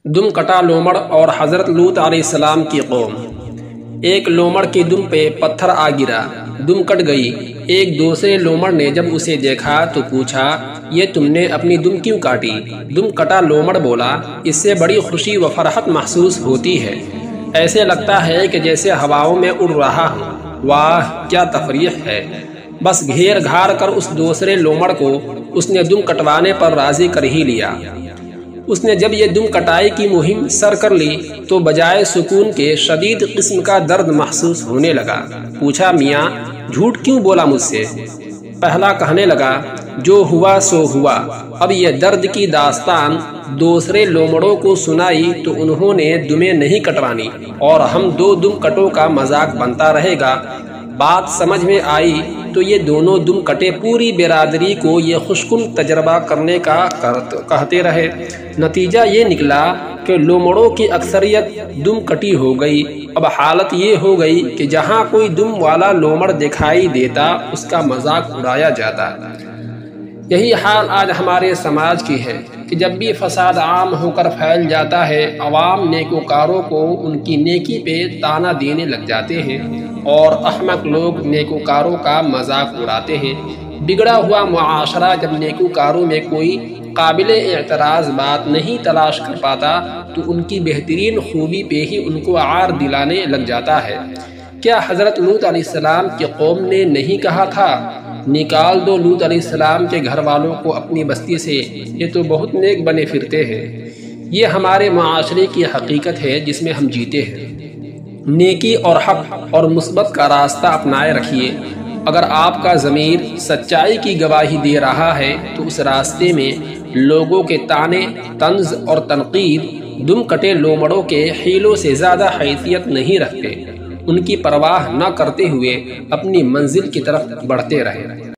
دم کٹا لومڑ اور حضرت لوط علیہ السلام کی قوم۔ ایک لومڑ کی دم پہ پتھر آ گرا، دم کٹ گئی۔ ایک دوسرے لومڑ نے جب اسے دیکھا تو پوچھا، یہ تم نے اپنی دم کیوں کاٹی؟ دم کٹا لومڑ بولا، اس سے بڑی خوشی و فرحت محسوس ہوتی ہے، ایسے لگتا ہے کہ جیسے ہواؤں میں اڑ رہا ہوں۔ واہ کیا تفریح ہے! بس گھیر گھار کر اس دوسرے لومڑ کو اس نے دم کٹوانے پر راضی کر ہی لیا۔ اس نے جب یہ دم کٹائی کی مہم سر کر لی تو بجائے سکون کے شدید قسم کا درد محسوس ہونے لگا۔ پوچھا، میاں جھوٹ کیوں بولا مجھ سے؟ پہلا کہنے لگا، جو ہوا سو ہوا۔ اب یہ درد کی داستان دوسرے لومڑوں کو سنائی تو انہوں نے دمیں نہیں کٹوانی اور ہم دو دم کٹوں کا مذاق بنتا رہے گا۔ بات سمجھ میں آئی تو یہ دونوں دم کٹے پوری برادری کو یہ خوشکن تجربہ کرنے کا کہتے رہے۔ نتیجہ یہ نکلا کہ لومڑوں کی اکثریت دم کٹی ہو گئی۔ اب حالت یہ ہو گئی کہ جہاں کوئی دم والا لومڑ دکھائی دیتا اس کا مذاق اڑایا جاتا۔ یہی حال آج ہمارے سماج کی ہے کہ جب بھی فساد عام ہو کر پھیل جاتا ہے، عوام نیکوکاروں کو ان کی نیکی پہ طعنہ دینے لگ جاتے ہیں اور احمق لوگ نیکوکاروں کا مذاق اڑاتے ہیں۔ بگڑا ہوا معاشرہ جب نیکوکاروں میں کوئی قابل اعتراض بات نہیں تلاش کر پاتا تو ان کی بہترین خوبی پہ ہی ان کو عار دلانے لگ جاتا ہے۔ کیا حضرت لوط علیہ السلام کی قوم نے نہیں کہا تھا، نکال دو لوط علیہ السلام کے گھر والوں کو اپنی بستی سے، یہ تو بہت نیک بنے پھرتے ہیں؟ یہ ہمارے معاشرے کی حقیقت ہے جس میں ہم جیتے ہیں۔ نیکی اور حق اور مثبت کا راستہ اپنائے رکھیے۔ اگر آپ کا ضمیر سچائی کی گواہی دے رہا ہے تو اس راستے میں لوگوں کے طعنے، طنز اور تنقید دم کٹے لومڑوں کے حیلوں سے زیادہ حیثیت نہیں رکھتے۔ ان کی پرواہ نہ کرتے ہوئے اپنی منزل کی طرف بڑھتے رہیں۔